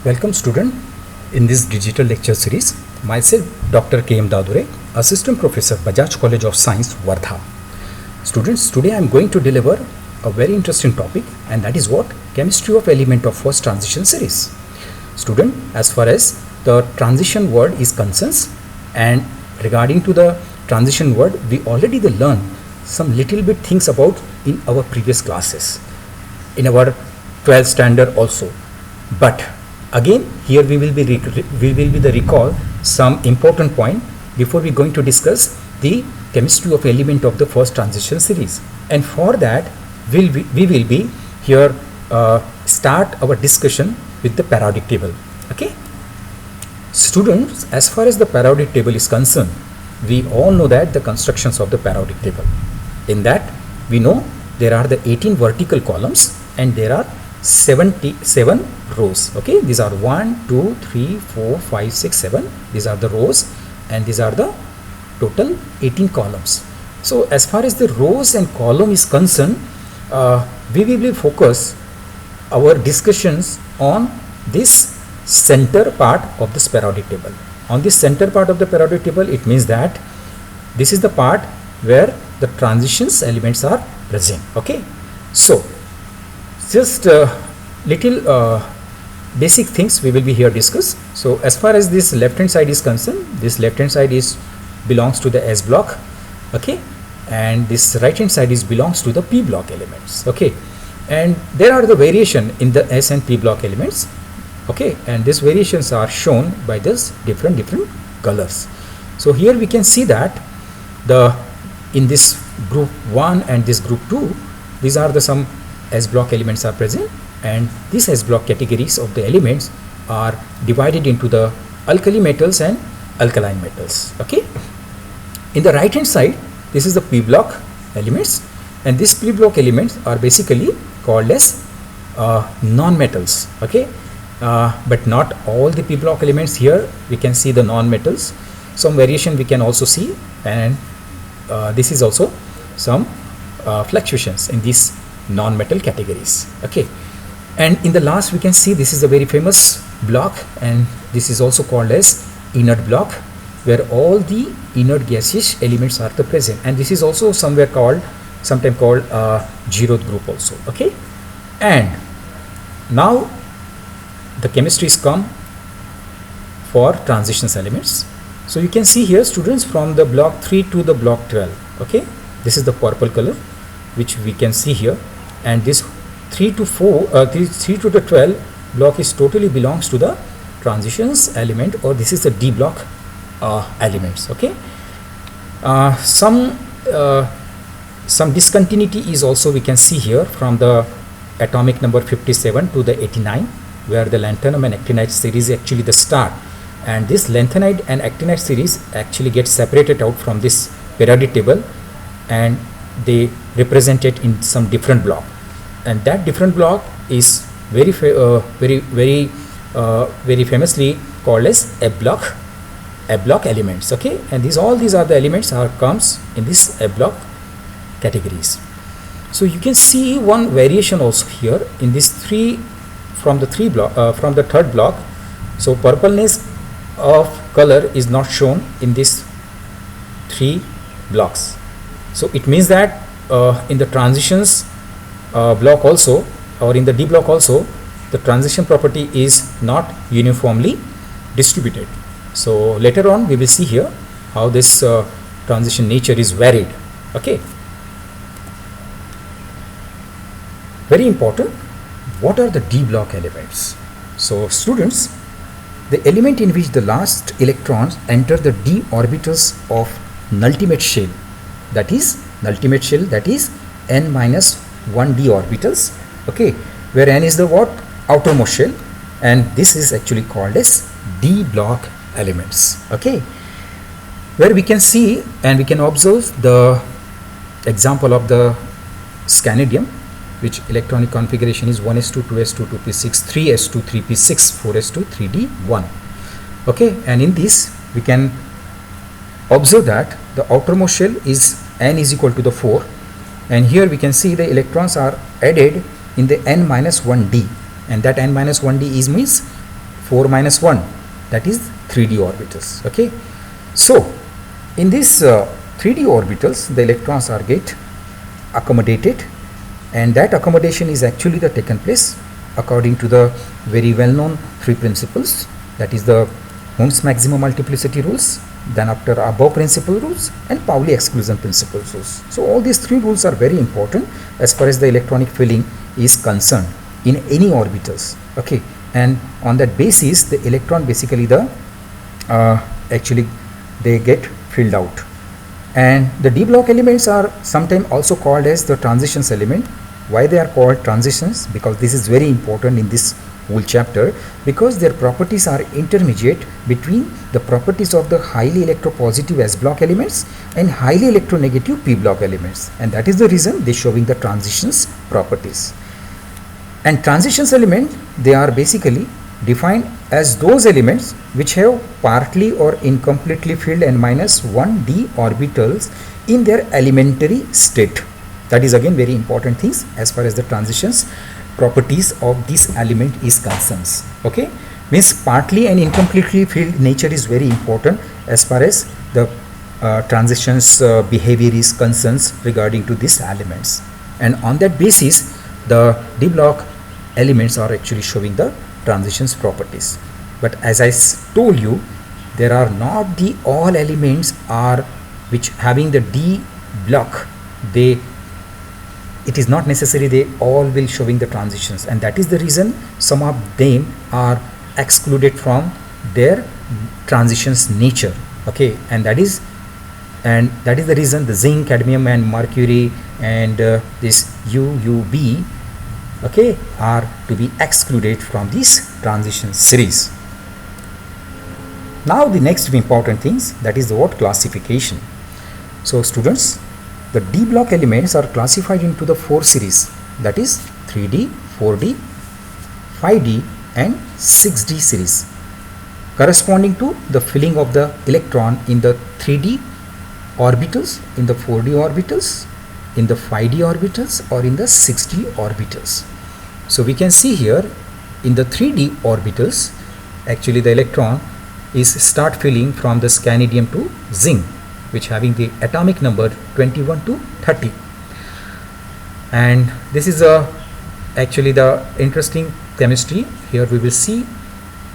Welcome student in this digital lecture series. Myself Dr. K.M. Dadure, Assistant Professor, Bajaj College of Science, Wardha. Students, today I am going to deliver a very interesting topic, and that is what? Chemistry of element of first transition series. Student, as far as the transition word is concerned, and regarding to the transition word, we already learned some little bit things about in our previous classes, in our 12th standard also. But again, here we will be recall some important point before we going to discuss the chemistry of element of the first transition series. And for that, we will be here start our discussion with the periodic table. Okay, students, as far as the periodic table is concerned, we all know that the constructions of the periodic table. In that, we know there are the 18 vertical columns and there are 77 rows. Okay, these are 1 2 3 4 5 6 7. These are the rows, and these are the total 18 columns. So as far as the rows and column is concerned, we will focus our discussions on this center part of this periodic table. On this center part of the periodic table, it means that this is the part where the transitions elements are present. Okay, so just little basic things we will be here discuss. So as far as this left hand side is concerned, this left hand side is belongs to the S block. Okay, and this right hand side is belongs to the P block elements. Okay, and there are the variation in the S and P block elements. Okay, and these variations are shown by this different colors. So here we can see that in this group 1 and this group 2, these are the some S block elements are present, and these S block categories of the elements are divided into the alkali metals and alkaline metals. Okay, in the right hand side, this is the P block elements, and these P block elements are basically called as non-metals. Okay, but not all the P block elements. Here we can see the non-metals. Some variation we can also see, and this is also some fluctuations in these non-metal categories. Okay, and in the last we can see this is a very famous block, and this is also called as inert block, where all the inert gaseous elements are present, and this is also sometimes called zeroth group also. Okay, and now the chemistry is come for transitions elements. So you can see here, students, from the block 3 to the block 12. Okay, this is the purple color which we can see here, and this 3 to the 12 block is totally belongs to the transitions element, or this is the D block elements. Okay, some discontinuity is also we can see here from the atomic number 57 to the 89, where the lanthanum and actinide series actually the start, and this lanthanide and actinide series actually get separated out from this periodic table, and they represent it in some different block, and that different block is very famously called as F block elements. Okay, and all these are the elements comes in this F block categories. So you can see one variation also here in this from the third block. So purpleness of color is not shown in these 3 blocks. So it means that in the transitions block also, or in the D block also, the transition property is not uniformly distributed. So later on we will see here how this transition nature is varied. Okay, very important, what are the D block elements? So students, the element in which the last electrons enter the d orbitals of ultimate shell, that is n minus 1 d orbitals. Okay, where n is the outermost shell, and this is actually called as D block elements. Okay, where we can see and we can observe the example of the scandium, which electronic configuration is 1s2 2s2 2p6 3s2 3p6 4s2 3d1. Okay, and in this we can observe that the outermost shell is n is equal to the 4, and here we can see the electrons are added in the n minus 1d, and that n minus 1d is means 4 minus 1, that is 3d orbitals. Okay, so in these 3d orbitals, the electrons are get accommodated, and that accommodation is actually the taken place according to the very well known three principles, that is the Hund's maximum multiplicity rules, then after above principle rules, and Pauli exclusion principle rules. So all these three rules are very important as far as the electronic filling is concerned in any orbitals. Okay, and on that basis the electron basically the actually they get filled out. And the d block elements are sometimes also called as the transitions element. Why they are called transitions? Because this is very important in this whole chapter, because their properties are intermediate between the properties of the highly electropositive s block elements and highly electronegative p block elements, and that is the reason they showing the transitions properties. And transitions element, they are basically defined as those elements which have partly or incompletely filled n-1d orbitals in their elementary state. That is again very important things as far as the transitions properties of this element is concerned. Okay, means partly and incompletely filled nature is very important as far as the transitions behavior is concerned regarding to these elements, and on that basis the d block elements are actually showing the transitions properties. But as I told you, there are not the all elements are which having the d block, it is not necessary they all will showing the transitions, and that is the reason some of them are excluded from their transitions nature. Okay, and that is the reason the zinc, cadmium and mercury and this UUB, okay, are to be excluded from this transition series. Now the next important things, that is the what classification. So students, the d block elements are classified into the 4 series, that is 3d, 4d, 5d and 6d series, corresponding to the filling of the electron in the 3d orbitals, in the 4d orbitals, in the 5d orbitals or in the 6d orbitals. So we can see here in the 3d orbitals, actually the electron is start filling from the scandium to zinc, which having the atomic number 21 to 30, and this is actually the interesting chemistry. Here we will see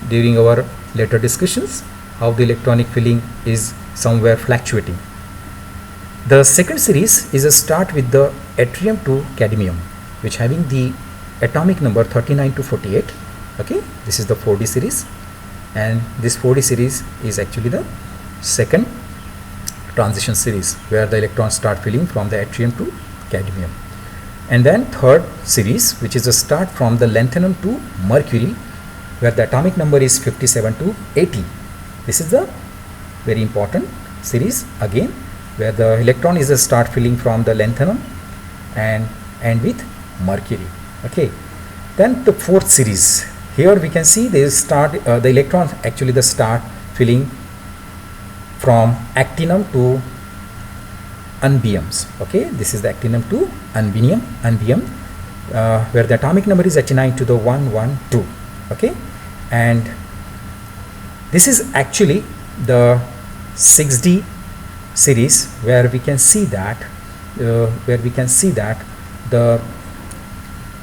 during our later discussions how the electronic filling is somewhere fluctuating. The second series is a start with the yttrium to cadmium, which having the atomic number 39 to 48. Okay, this is the 4d series, and this 4d series is actually the second transition series where the electrons start filling from the yttrium to cadmium. And then third series, which is a start from the lanthanum to mercury, where the atomic number is 57 to 80. This is the very important series again, where the electron is a start filling from the lanthanum and with mercury. Okay, then the fourth series, here we can see they start the electron actually the start filling from actinium to unbiums. Okay, this is the actinium to unbium, where the atomic number is 89 to the 112. Okay, and this is actually the 6d series, where we can see that the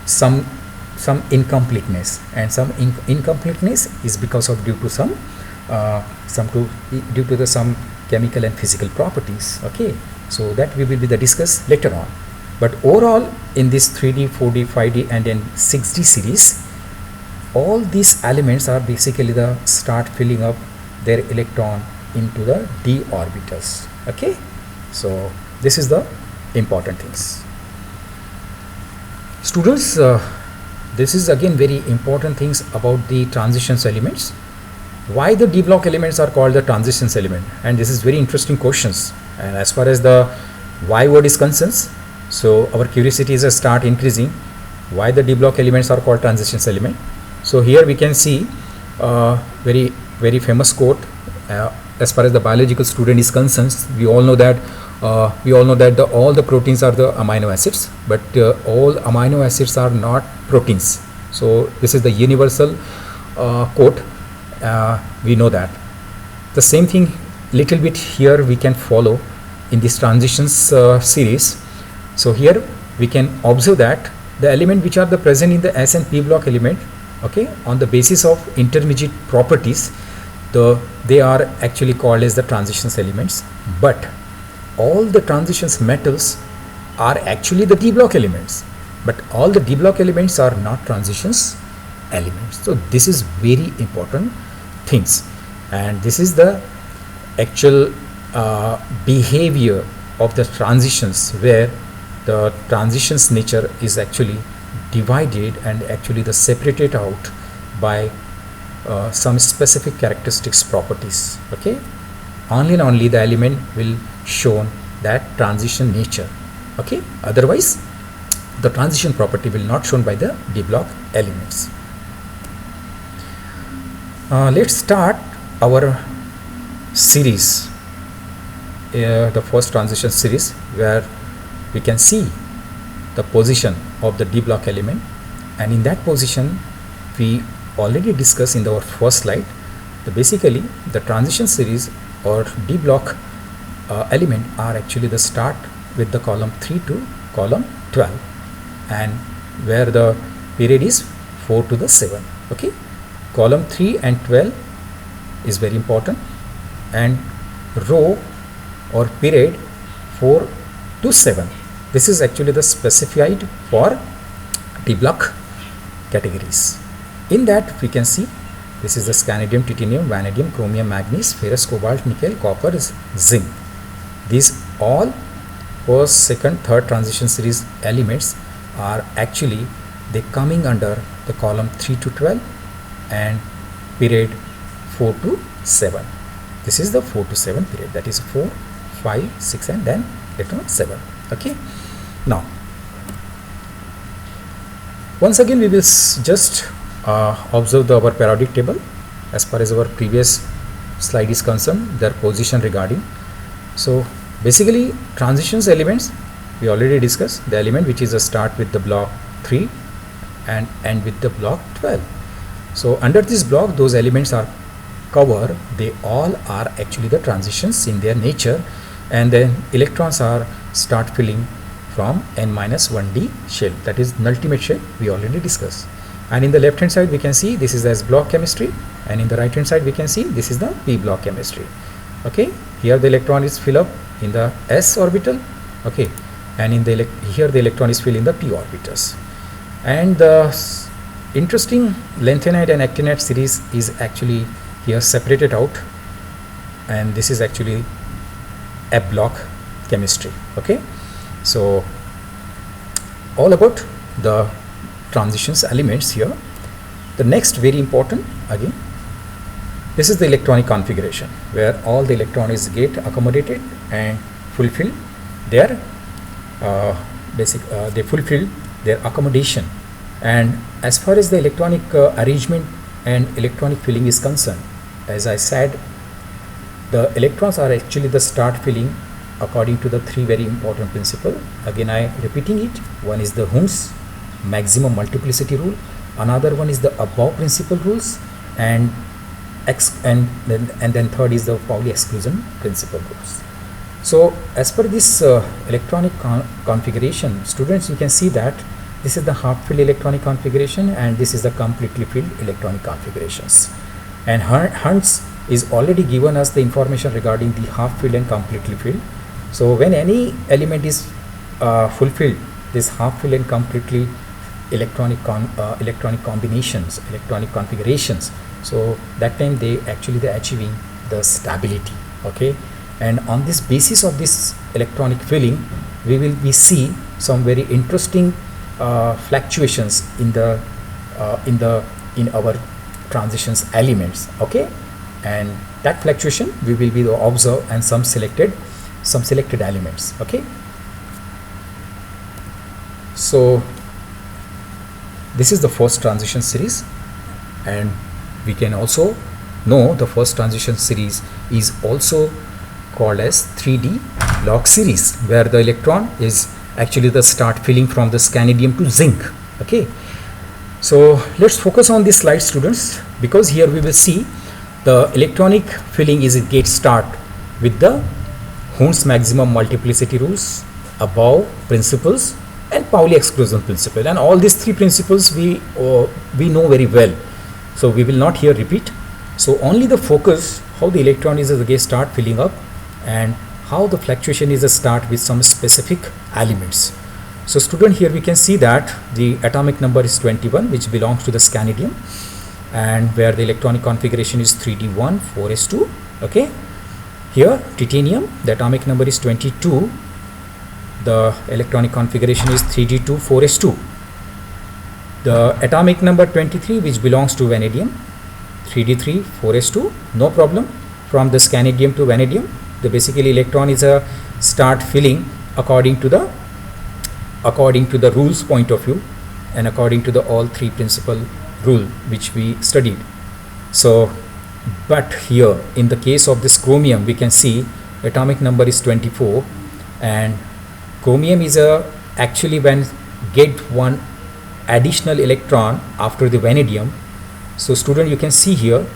some incompleteness, and some incompleteness is because of due to some chemical and physical properties. Okay, so that we will be discuss later on. But overall in this 3d, 4d, 5d and then 6d series, all these elements are basically the start filling up their electron into the d orbitals. Okay, so this is the important things. Students, this is again very important things about the transitions elements. Why the d block elements are called the transitions element? And this is very interesting questions. And as far as the why word is concerned, so our curiosity is a start increasing. Why the d block elements are called transitions element? So here we can see very famous quote. As far as the biological student is concerned, we all know that all the proteins are the amino acids, but all amino acids are not proteins. So this is the universal quote we know that. The same thing little bit here we can follow in this transitions series. So here we can observe that the element which are the present in the S and P block element, okay, on the basis of intermediate properties, they are actually called as the transitions elements. But all the transitions metals are actually the D block elements, but all the D block elements are not transitions elements. So this is very important things, and this is the actual behavior of the transitions, where the transitions nature is actually divided and actually the separated out by some specific characteristics properties. Okay, only and only the element will shown that transition nature. Okay, otherwise the transition property will not shown by the D block elements. Let's start our series, the first transition series, where we can see the position of the D block element, and in that position we already discussed in our first slide. Basically the transition series or D block element are actually the start with the column 3 to column 12, and where the period is 4 to the 7. Okay, column 3 and 12 is very important, and row or period 4 to 7, this is actually the specified for D block categories. In that we can see this is the scandium, titanium, vanadium, chromium, manganese, ferrous, cobalt, nickel, copper, zinc. These all first, second, third transition series elements are actually they coming under the column 3 to 12 and period 4 to 7. This is the 4 to 7 period, that is 4, 5, 6 and then later on 7. Okay, now once again we will just observe our periodic table as far as our previous slide is concerned, their position regarding. So basically transitions elements we already discussed, the element which is a start with the block 3 and end with the block 12. So under this block those elements are covered, they all are actually the transitions in their nature, and then electrons are start filling from n-1d shell, that is the ultimate shell we already discussed. And in the left hand side we can see this is the S block chemistry, and in the right hand side we can see this is the P block chemistry. Okay, here the electron is filled up in the S orbital, okay, and in the here the electron is filled in the P orbitals. And the interesting lanthanide and actinide series is actually here separated out, and this is actually F block chemistry. Okay, so all about the transitions elements here. The next very important again, this is the electronic configuration where all the electrons get accommodated and fulfill their they fulfill their accommodation. And as far as the electronic arrangement and electronic filling is concerned, as I said, the electrons are actually the start filling according to the three very important principles. Again I repeating it. One is the Hund's maximum multiplicity rule, another one is the above principle rules, and then third is the Pauli exclusion principle rules. So as per this electronic configuration, students, you can see that this is the half filled electronic configuration and this is the completely filled electronic configurations. And Hund's is already given us the information regarding the half filled and completely filled. So when any element is fulfilled, this half filled and completely electronic combinations, electronic configurations, so that time they actually they're achieving the stability. Okay, and on this basis of this electronic filling, we will be see some very interesting fluctuations in our transitions elements. Okay, and that fluctuation we will be observe and some selected elements. Okay, so this is the first transition series, and we can also know the first transition series is also called as 3D block series, where the electron is actually the start filling from the scandium to zinc. Okay, so let's focus on this slide, students, because here we will see The electronic filling is it gets start with the Hund's maximum multiplicity rules, above principles, and Pauli exclusion principle, and all these three principles we know very well, so we will not here repeat. So only the focus how the electron is again start filling up, and how the fluctuation is a start with some specific elements. So student, here we can see that the atomic number is 21, which belongs to the scanedium, and where the electronic configuration is 3d1 4s2. Okay, here titanium, the atomic number is 22, the electronic configuration is 3d2 4s2. The atomic number 23, which belongs to vanadium, 3d3 4s2, no problem. From the scanedium to vanadium, the basically electron is a start filling according to the rules point of view, and according to the all three principal rule which we studied. So but here in the case of this chromium, we can see atomic number is 24, and chromium is actually when get one additional electron after the vanadium. So student, you can see here,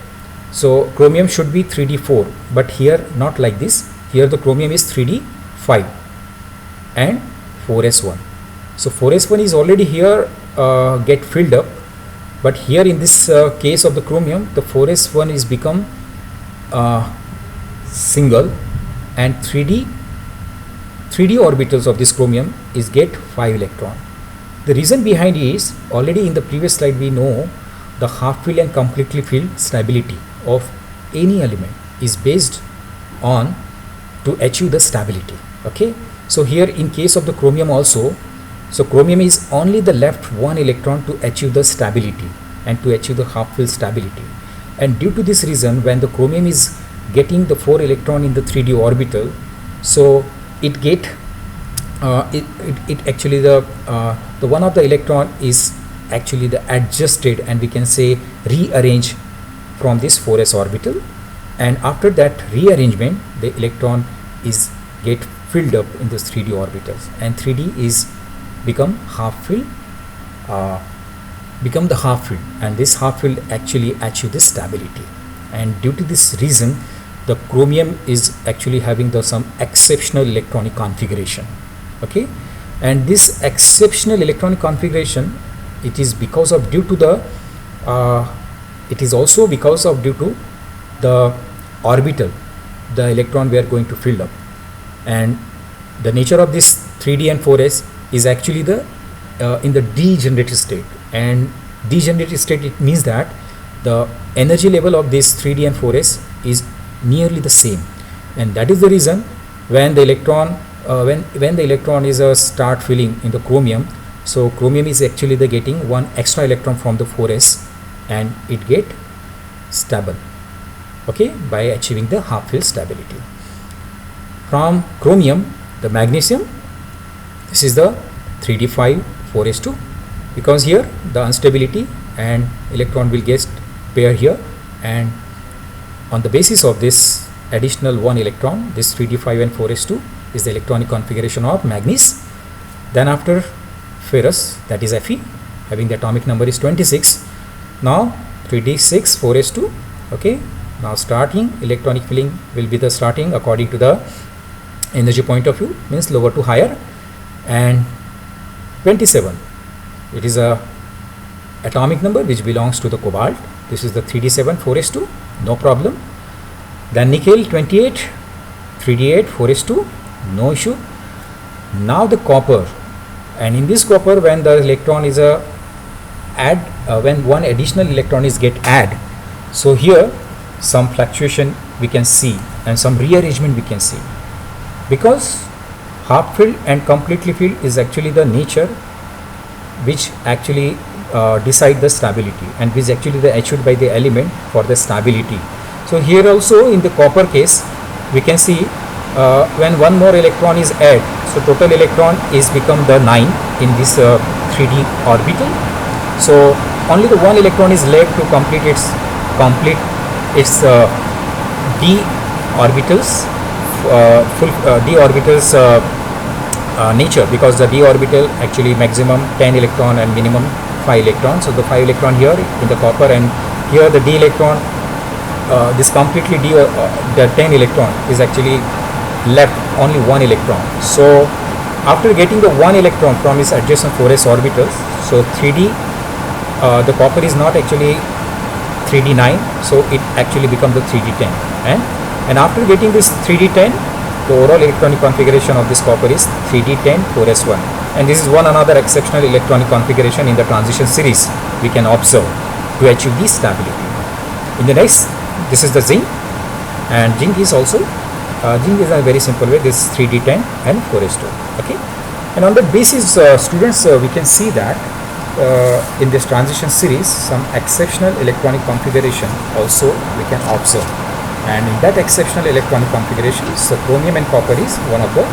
so chromium should be 3d4, but here not like this. Here the chromium is 3d5 and 4s1. So 4s1 is already here get filled up, but here in this case of the chromium, the 4s1 is become single, and 3d orbitals of this chromium is get 5 electron. The reason behind is, already in the previous slide we know the half filled and completely filled stability of any element is based on to achieve the stability. Okay, so here in case of the chromium also, so chromium is only the left one electron to achieve the stability and to achieve the half filled stability, and due to this reason, when the chromium is getting the 4 electron in the 3d orbital, so it get it actually the one of the electron is actually the adjusted, and we can say rearranged from this 4s orbital, and after that rearrangement the electron is get filled up in this 3d orbitals, and 3d is become half filled, become the half filled, and this half filled actually achieve this stability. And due to this reason, the chromium is actually having the some exceptional electronic configuration. Okay, and this exceptional electronic configuration, it is because of due to the it is also because of due to the orbital the electron we are going to fill up, and the nature of this 3d and 4s is actually the in the degenerated state, and degenerated state, it means that the energy level of this 3d and 4s is nearly the same, and that is the reason when the electron when the electron is start filling in the chromium, so chromium is actually the getting one extra electron from the 4s, and it get stable, okay, by achieving the half fill stability. From chromium, the magnesium, this is the 3d5 4s2, because here the instability and electron will get pair here, and on the basis of this additional one electron, this 3d5 and 4s2 is the electronic configuration of manganese. Then after ferrous, that is Fe, having the atomic number is 26. Now 3d6 4s2. Okay, now starting electronic filling will be the starting according to the energy point of view, means lower to higher. And 27, it is a atomic number which belongs to the cobalt. This is the 3d7 4s2, no problem. Then nickel 28, 3d8 4s2, no issue. Now the copper, and in this copper, when the electron is when one additional electron is get add, so here some fluctuation we can see and some rearrangement we can see, because half filled and completely filled is actually the nature which actually decide the stability, and which actually the achieved by the element for the stability. So here also in the copper case we can see when one more electron is added, so total electron is become the 9 in this 3d orbital. So only the one electron is left to complete its d orbitals d orbitals nature, because the d orbital actually maximum 10 electron and minimum 5 electrons. So the 5 electron here in the copper, and here the d electron this completely the 10 electron is actually left only one electron. So after getting the one electron from its adjacent 4s orbitals, so 3d the copper is not actually 3d9, so it actually becomes the 3d10, and after getting this 3d10, the overall electronic configuration of this copper is 3d10 4s1, and this is one another exceptional electronic configuration in the transition series we can observe to achieve this stability. In the next, this is the zinc, and zinc is also zinc is a very simple way, this 3d10 and 4s2. Okay, and on that basis, students, we can see that in this transition series some exceptional electronic configuration also we can observe, and in that exceptional electronic configuration, so chromium and copper is one of the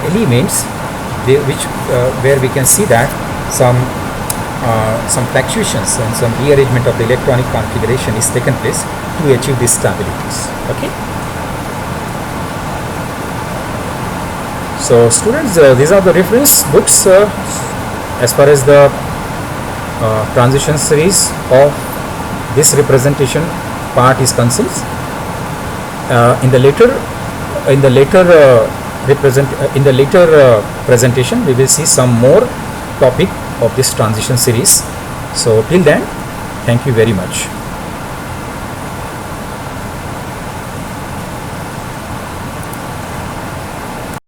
elements where we can see that some fluctuations and some rearrangement of the electronic configuration is taken place to achieve these stabilities. Okay, so students, these are the reference books as far as the transition series of this representation part is concerned. In the later presentation, we will see some more topic of this transition series. So till then, thank you very much.